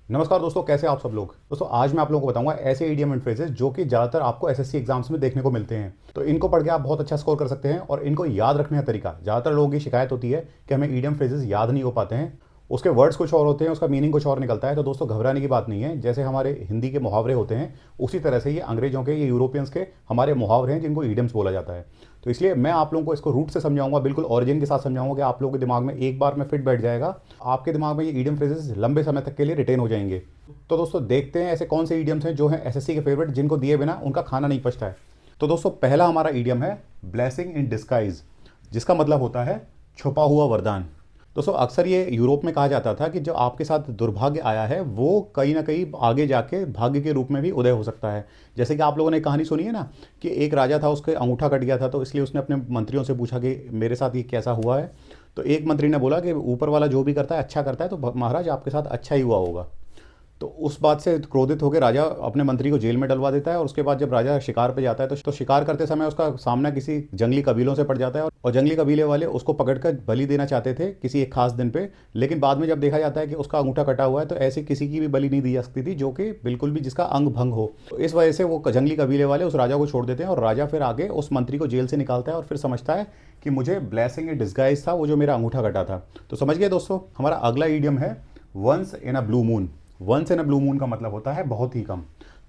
नमस्कार दोस्तों, कैसे आप सब लोग। दोस्तों आज मैं आप लोगों को बताऊंगा ऐसे ईडियम एंड फ्रेजेस जो कि ज़्यादातर आपको एसएससी एग्जाम्स में देखने को मिलते हैं। तो इनको पढ़ के आप बहुत अच्छा स्कोर कर सकते हैं। और इनको याद रखने का तरीका, ज़्यादातर लोगों की शिकायत होती है कि हमें ईडियम फ्रेजेस याद नहीं हो पाते हैं, उसके वर्ड्स कुछ और होते हैं, उसका मीनिंग कुछ और निकलता है। तो दोस्तों घबराने की बात नहीं है। जैसे हमारे हिंदी के मुहावरे होते हैं, उसी तरह से ये अंग्रेजों के, ये यूरोपियंस के हमारे मुहावरे हैं जिनको ईडियम्स बोला जाता है। तो इसलिए मैं आप लोगों को इसको रूट से समझाऊंगा, बिल्कुल ओरिजिन के साथ समझाऊंगा कि आप लोगों के दिमाग में एक बार में फिट बैठ जाएगा। आपके दिमाग में ये ईडियम फ्रेजेस लंबे समय तक के लिए रिटेन हो जाएंगे। तो दोस्तों देखते हैं ऐसे कौन से ईडियम्स हैं जो हैं एसएससी के फेवरेट, जिनको दिए बिना उनका खाना नहीं पचता है। तो दोस्तों पहला हमारा ईडियम है ब्लेसिंग इन डिस्गाइज, जिसका मतलब होता है छुपा हुआ वरदान। दोस्तों अक्सर ये यूरोप में कहा जाता था कि जो आपके साथ दुर्भाग्य आया है वो कहीं ना कहीं आगे जाके भाग्य के रूप में भी उदय हो सकता है। जैसे कि आप लोगों ने कहानी सुनी है ना कि एक राजा था, उसके अंगूठा कट गया था, तो इसलिए उसने अपने मंत्रियों से पूछा कि मेरे साथ ये कैसा हुआ है। तो एक मंत्री ने बोला कि ऊपर वाला जो भी करता है अच्छा करता है, तो महाराज आपके साथ अच्छा ही हुआ होगा। तो उस बात से क्रोधित होकर राजा अपने मंत्री को जेल में डलवा देता है। और उसके बाद जब राजा शिकार पे जाता है तो शिकार करते समय उसका सामना किसी जंगली कबीलों से पड़ जाता है। और जंगली कबीले वाले उसको पकड़कर बलि देना चाहते थे किसी एक खास दिन पे। लेकिन बाद में जब देखा जाता है कि उसका अंगूठा कटा हुआ है, तो ऐसी किसी की भी बलि नहीं दी जा सकती थी जो कि बिल्कुल भी जिसका अंग भंग हो। तो इस वजह से वो जंगली कबीले वाले उस राजा को छोड़ देते हैं और राजा फिर आगे उस मंत्री को जेल से निकालता है और फिर समझता है कि मुझे ब्लेसिंग इन डिस्गाइज था वो जो मेरा अंगूठा कटा था। तो समझ गए दोस्तों, हमारा अगला ईडियम है once in a blue moon. Once in a blue moon का मतलब होता है बहुत ही कम।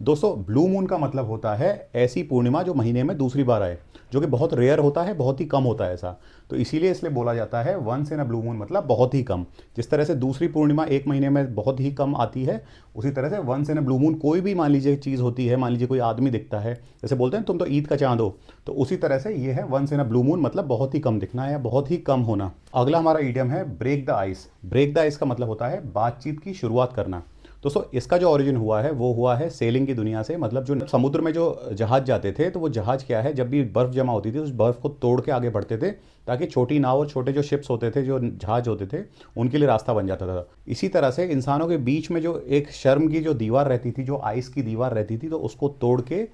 दोस्तों ब्लू मून का मतलब होता है ऐसी पूर्णिमा जो महीने में दूसरी बार आए, जो कि बहुत रेयर होता है, बहुत ही कम होता है ऐसा। तो इसीलिए इसलिए बोला जाता है once in a blue moon, मतलब बहुत ही कम। जिस तरह से दूसरी पूर्णिमा एक महीने में बहुत ही कम आती है, उसी तरह से once in a blue moon कोई भी मान लीजिए चीज़ होती है, मान लीजिए कोई आदमी दिखता है, जैसे बोलते हैं तुम तो ईद का चांद हो, तो उसी तरह से ये है once in a blue moon, मतलब बहुत ही कम दिखना या बहुत ही कम होना। अगला हमारा ईडियम है break the ice. Break the ice का मतलब होता है बातचीत की शुरुआत करना। दोस्तों इसका जो ओरिजिन हुआ है वो हुआ है सेलिंग की दुनिया से। मतलब जो समुद्र में जो जहाज जाते थे, तो वो जहाज क्या है, जब भी बर्फ़ जमा होती थी उस बर्फ़ को तोड़ के आगे बढ़ते थे, ताकि छोटी नाव और छोटे जो शिप्स होते थे, जो जहाज होते थे, उनके लिए रास्ता बन जाता था। इसी तरह से इंसानों के बीच में जो एक शर्म की जो दीवार रहती थी, जो आइस की दीवार रहती थी, तो उसको तोड़ के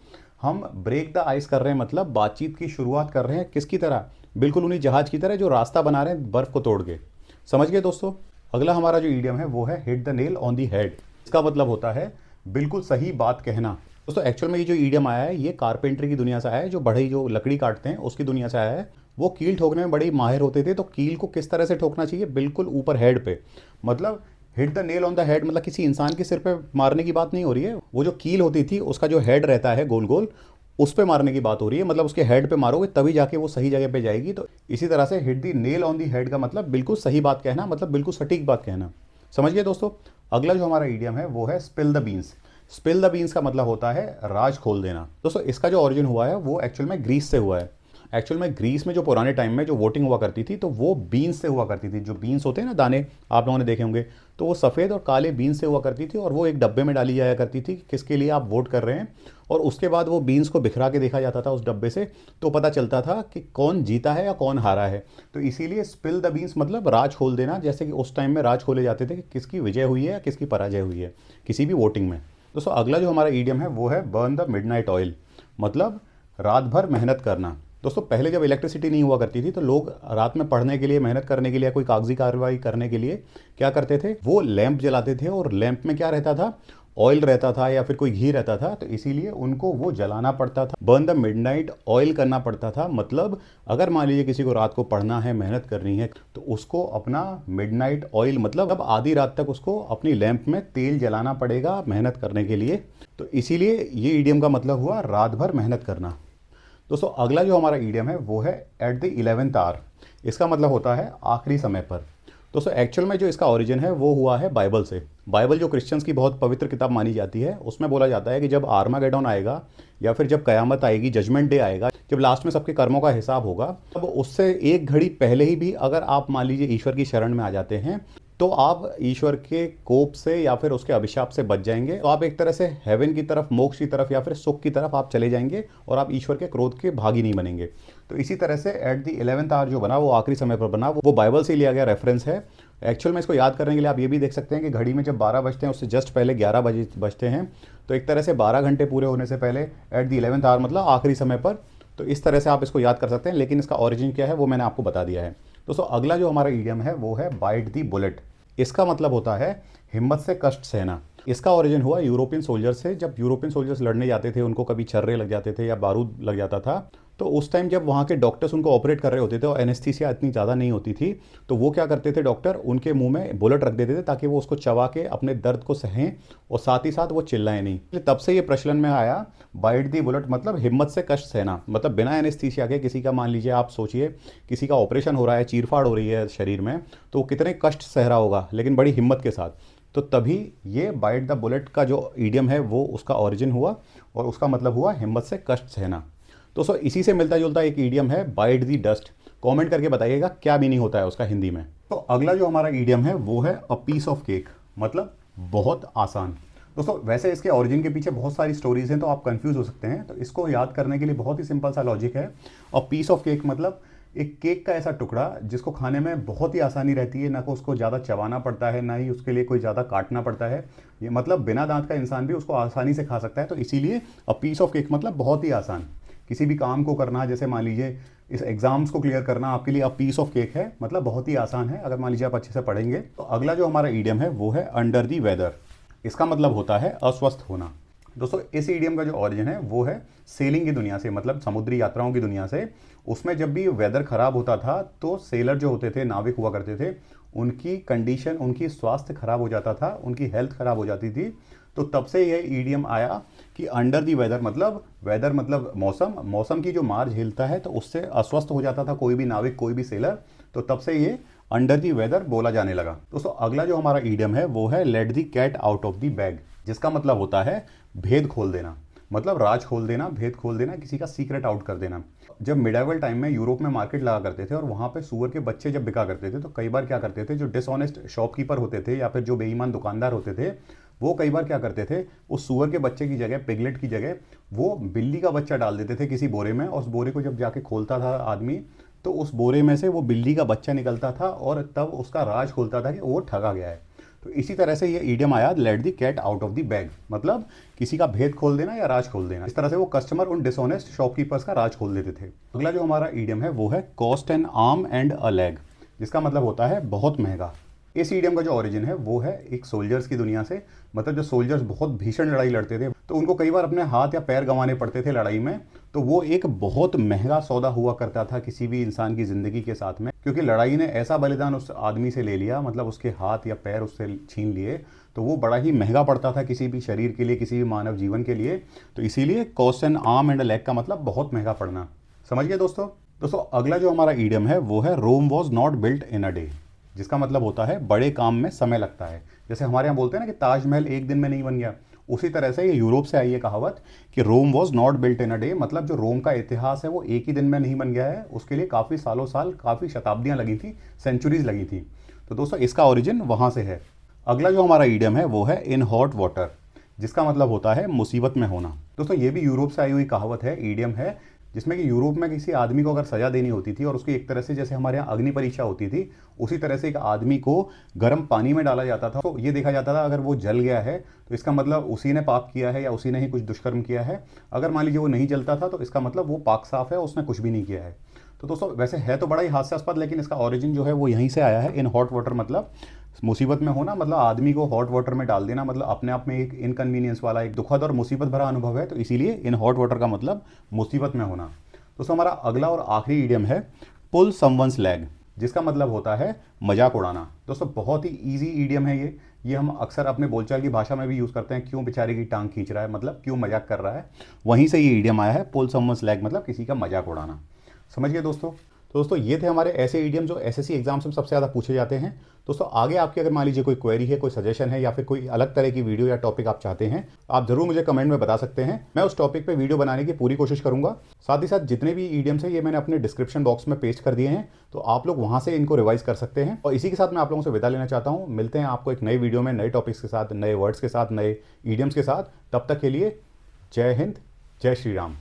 हम ब्रेक द आइस कर रहे हैं, मतलब बातचीत की शुरुआत कर रहे हैं। किसकी तरह? बिल्कुल उन्हीं जहाज की तरह जो रास्ता बना रहे हैं बर्फ़ को तोड़ के। समझ गए दोस्तों। अगला हमारा जो ईडियम है वो है hit the nail on the head. इसका मतलब होता है बिल्कुल सही बात कहना। दोस्तों एक्चुअल में ये जो ईडियम आया है ये कारपेंटरी की दुनिया से आया है, जो बढ़ई जो लकड़ी काटते हैं उसकी दुनिया से आया है। वो कील ठोकने में बड़े माहिर होते थे, तो कील को किस तरह से ठोकना चाहिए, बिल्कुल ऊपर हेड पे। मतलब hit the nail on the head, मतलब किसी इंसान के सिर पे मारने की बात नहीं हो रही है। वो जो कील होती थी उसका जो हेड रहता है गोल गोल, उस पे मारने की बात हो रही है। मतलब उसके हेड पे मारोगे तभी जाके वो सही जगह पे जाएगी। तो इसी तरह से hit the nail on the head का मतलब बिल्कुल सही बात कहना, मतलब बिल्कुल सटीक बात कहना। समझ गए दोस्तों। अगला जो हमारा ईडियम है वो है spill the beans. Spill the beans का मतलब होता है राज खोल देना। दोस्तों इसका जो ओरिजिन हुआ है वो एक्चुअल में ग्रीस से हुआ है। एक्चुअल में ग्रीस में जो पुराने टाइम में जो वोटिंग हुआ करती थी, तो वो बीन्स से हुआ करती थी। जो बीन्स होते हैं ना, दाने, आप लोगों ने देखे होंगे, तो वो सफ़ेद और काले बीन्स से हुआ करती थी। और वो एक डब्बे में डाली जाया करती थी कि किसके लिए आप वोट कर रहे हैं। और उसके बाद वो बीन्स को बिखरा के देखा जाता था उस डब्बे से, तो पता चलता था कि कौन जीता है या कौन हारा है। तो इसीलिए स्पिल द बीन्स मतलब राज खोल देना। जैसे कि उस टाइम में राज खोले जाते थे कि किसकी विजय हुई है या किसकी पराजय हुई है किसी भी वोटिंग में। दोस्तों अगला जो हमारा ईडियम है वो है बर्न द मिडनाइट ऑयल, मतलब रात भर मेहनत करना। दोस्तों पहले जब इलेक्ट्रिसिटी नहीं हुआ करती थी, तो लोग रात में पढ़ने के लिए, मेहनत करने के लिए, कोई कागजी कार्रवाई करने के लिए क्या करते थे, वो लैंप जलाते थे। और लैंप में क्या रहता था, ऑयल रहता था या फिर कोई घी रहता था। तो इसीलिए उनको वो जलाना पड़ता था, बर्न द मिडनाइट ऑयल करना पड़ता था। मतलब अगर मान लीजिए किसी को रात को पढ़ना है, मेहनत करनी है, तो उसको अपना मिडनाइट ऑयल, मतलब अब आधी रात तक उसको अपनी लैंप में तेल जलाना पड़ेगा मेहनत करने के लिए। तो इसीलिए ये ईडियम का मतलब हुआ रात भर मेहनत करना। दोस्तों अगला जो हमारा ईडियम है वो है एट द 11th आवर। इसका मतलब होता है आखिरी समय पर। दोस्तों एक्चुअल में जो इसका ओरिजिन है वो हुआ है बाइबल से। बाइबल जो क्रिश्चियंस की बहुत पवित्र किताब मानी जाती है, उसमें बोला जाता है कि जब आर्मागेडोन आएगा या फिर जब कयामत आएगी, जजमेंट डे आएगा, जब लास्ट में सबके कर्मों का हिसाब होगा, तब उससे एक घड़ी पहले ही भी अगर आप मान लीजिए ईश्वर की शरण में आ जाते हैं, तो आप ईश्वर के कोप से या फिर उसके अभिशाप से बच जाएंगे। तो आप एक तरह से हेवन की तरफ, मोक्ष की तरफ या फिर सुख की तरफ आप चले जाएंगे और आप ईश्वर के क्रोध के भागी नहीं बनेंगे। तो इसी तरह से एट द 11th आवर जो बना, वो आखिरी समय पर बना, वो बाइबल से लिया गया रेफरेंस है। एक्चुअल में इसको याद करने के लिए आप ये भी देख सकते हैं कि घड़ी में जब 12 बजते हैं उससे जस्ट पहले 11 बजे बजते हैं। तो एक तरह से 12 घंटे पूरे होने से पहले एट द 11th आवर, मतलब आखिरी समय पर। तो इस तरह से आप इसको याद कर सकते हैं। लेकिन इसका ओरिजिन क्या है वो मैंने आपको बता दिया है। दोस्तों अगला जो हमारा ईडियम है वो है बाइट दी बुलेट। इसका मतलब होता है हिम्मत से कष्ट सहना। इसका ओरिजिन हुआ यूरोपियन सोल्जर्स से। जब यूरोपियन सोल्जर्स लड़ने जाते थे, उनको कभी छर्रे लग जाते थे या बारूद लग जाता था, तो उस टाइम जब वहाँ के डॉक्टर्स उनको ऑपरेट कर रहे होते थे और एनेस्थीसिया इतनी ज़्यादा नहीं होती थी, तो वो क्या करते थे, डॉक्टर उनके मुंह में बुलेट रख देते थे ताकि वो उसको चबा के अपने दर्द को सहें और साथ ही साथ वो चिल्लाएं नहीं। तब से ये प्रचलन में आया बाइट दी बुलेट, मतलब हिम्मत से कष्ट सहना। मतलब बिना एनेस्थीसिया के किसी का, मान लीजिए आप सोचिए किसी का ऑपरेशन हो रहा है, चीरफाड़ हो रही है शरीर में, तो वो कितने कष्ट सह रहा होगा, लेकिन बड़ी हिम्मत के साथ। तो तभी ये बाइट द बुलेट का जो ईडियम है वो उसका ओरिजिन हुआ और उसका मतलब हुआ हिम्मत से कष्ट सहना। दोस्तों इसी से मिलता जुलता एक ईडियम है बाइट दी डस्ट। कमेंट करके बताइएगा क्या मीनिंग होता है उसका हिंदी में। तो अगला जो हमारा ईडियम है वो है अ पीस ऑफ केक, मतलब बहुत आसान। दोस्तों वैसे इसके ओरिजिन के पीछे बहुत सारी स्टोरीज हैं, तो आप कंफ्यूज हो सकते हैं। तो इसको याद करने के लिए बहुत ही सिंपल सा लॉजिक है। अ पीस ऑफ केक मतलब एक केक का ऐसा टुकड़ा जिसको खाने में बहुत ही आसानी रहती है, ना को उसको ज़्यादा चबाना पड़ता है, ना ही उसके लिए कोई ज़्यादा काटना पड़ता है। ये मतलब बिना दांत का इंसान भी उसको आसानी से खा सकता है। तो इसीलिए अ पीस ऑफ केक मतलब बहुत ही आसान। किसी भी काम को करना, जैसे मान लीजिए इस एग्जाम्स को क्लियर करना आपके लिए अ पीस ऑफ केक है, मतलब बहुत ही आसान है अगर मान लीजिए आप अच्छे से पढ़ेंगे। तो अगला जो हमारा ईडियम है वो है अंडर दी वेदर। इसका मतलब होता है अस्वस्थ होना। दोस्तों इस ईडियम का जो ओरिजिन है वो है सेलिंग की दुनिया से, मतलब समुद्री यात्राओं की दुनिया से। उसमें जब भी वेदर खराब होता था तो सेलर जो होते थे, नाविक हुआ करते थे, उनकी कंडीशन, उनकी स्वास्थ्य खराब हो जाता था, उनकी हेल्थ खराब हो जाती थी। तो तब से यह ईडियम आया कि अंडर दी वेदर मतलब मौसम, मौसम की जो मार झेलता है तो उससे अस्वस्थ हो जाता था कोई भी नाविक, कोई भी सेलर। तो तब से ये अंडर दी वेदर बोला जाने लगा। दोस्तों अगला जो हमारा ईडियम है वो है let the cat out of the bag, जिसका मतलब होता है भेद खोल देना, मतलब राज खोल देना, भेद खोल देना, किसी का सीक्रेट आउट कर देना। जब मिडाइवल टाइम में यूरोप में मार्केट लगा करते थे और वहाँ पे सूअर के बच्चे जब बिका करते थे, तो कई बार क्या करते थे, जो डिसऑनेस्ट शॉपकीपर होते थे या फिर जो बेईमान दुकानदार होते थे, वो कई बार क्या करते थे, उस सूअर के बच्चे की जगह, पिगलेट की जगह, वो बिल्ली का बच्चा डाल देते थे किसी बोरे में। और उस बोरे को जब जाके खोलता था आदमी, तो उस बोरे में से वो बिल्ली का बच्चा निकलता था और तब उसका राज खोलता था कि वो ठगा गया है। तो इसी तरह से ये ईडियम आया let the cat out of the bag, मतलब किसी का भेद खोल देना या राज खोल देना। इस तरह से वो कस्टमर उन डिसऑनेस्ट शॉपकीपर्स का राज खोल देते थे। अगला जो हमारा ईडियम है वो है cost N arm and a leg, जिसका मतलब होता है बहुत महंगा। इस ईडियम का जो ओरिजिन है वो है एक सोल्जर्स की दुनिया से। मतलब जो सोल्जर्स बहुत भीषण लड़ाई लड़ते थे तो उनको कई बार अपने हाथ या पैर गंवाने पड़ते थे लड़ाई में, तो वो एक बहुत महंगा सौदा हुआ करता था किसी भी इंसान की ज़िंदगी के साथ में, क्योंकि लड़ाई ने ऐसा बलिदान उस आदमी से ले लिया, मतलब उसके हाथ या पैर उससे छीन लिए, तो वो बड़ा ही महंगा पड़ता था किसी भी शरीर के लिए, किसी भी मानव जीवन के लिए। तो इसीलिए cost N arm and leg का मतलब बहुत महंगा पड़ना। समझ गए दोस्तों। दोस्तों अगला जो हमारा ईडियम है वो है Rome was not built in a day, जिसका मतलब होता है बड़े काम में समय लगता है। जैसे हमारे यहाँ बोलते हैं ना कि ताजमहल एक दिन में नहीं बन गया, उसी तरह से ये यूरोप से आई है कहावत कि Rome was not built in a day, मतलब जो रोम का इतिहास है वो एक ही दिन में नहीं बन गया है, उसके लिए काफ़ी सालों साल, काफ़ी शताब्दियाँ लगी थी, सेंचुरीज लगी थी। तो दोस्तों इसका ओरिजिन वहाँ से है। अगला जो हमारा ईडियम है वो है इन हॉट वाटर, जिसका मतलब होता है मुसीबत में होना। दोस्तों ये भी यूरोप से आई हुई कहावत है, ईडियम है, जिसमें कि यूरोप में किसी आदमी को अगर सजा देनी होती थी और उसकी एक तरह से, जैसे हमारे यहाँ अग्नि परीक्षा होती थी, उसी तरह से एक आदमी को गर्म पानी में डाला जाता था। तो ये देखा जाता था अगर वो जल गया है तो इसका मतलब उसी ने पाप किया है या उसी ने ही कुछ दुष्कर्म किया है। अगर मान लीजिए वो नहीं जलता था तो इसका मतलब वो पाक साफ है, उसने कुछ भी नहीं किया है। तो दोस्तों वैसे है तो बड़ा ही हास्यास्पद, लेकिन इसका ओरिजिन जो है वो यहीं से आया है। इन हॉट वाटर मतलब मुसीबत में होना, मतलब आदमी को हॉट वाटर में डाल देना, मतलब अपने आप में एक इनकन्वीनियंस वाला, एक दुखद और मुसीबत भरा अनुभव है। तो इसीलिए इन हॉट वाटर का मतलब मुसीबत में होना। दोस्तों हमारा अगला और आखिरी ईडियम है पुल समवंस लेग, जिसका मतलब होता है मजाक उड़ाना। दोस्तों बहुत ही इजी ईडियम है ये हम अक्सर अपने बोलचाल की भाषा में भी यूज़ करते हैं। क्यों बेचारे की टांग खींच रहा है, मतलब क्यों मजाक कर रहा है, वहीं से ये ईडियम आया है पुल समवंस लेग, मतलब किसी का मजाक उड़ाना। समझ गए दोस्तों। तो दोस्तों ये थे हमारे ऐसे ईडियम जो एसएससी एग्जाम्स में सबसे ज़्यादा पूछे जाते हैं। दोस्तों आगे आपकी अगर मान लीजिए कोई क्वेरी है, कोई सजेशन है या फिर कोई अलग तरह की वीडियो या टॉपिक आप चाहते हैं, आप जरूर मुझे कमेंट में बता सकते हैं। मैं उस टॉपिक पे वीडियो बनाने की पूरी कोशिश करूंगा। साथ ही साथ जितने भी ईडियम्स हैं ये मैंने अपने डिस्क्रिप्शन बॉक्स में पेस्ट कर दिए हैं, तो आप लोग वहाँ से इनको रिवाइज कर सकते हैं। और इसी के साथ मैं आप लोगों से विदा लेना चाहता हूँ। मिलते हैं आपको एक नई वीडियो में, नए टॉपिक्स के साथ, नए वर्ड्स के साथ, नए ईडियम्स के साथ। तब तक के लिए जय हिंद, जय श्री राम।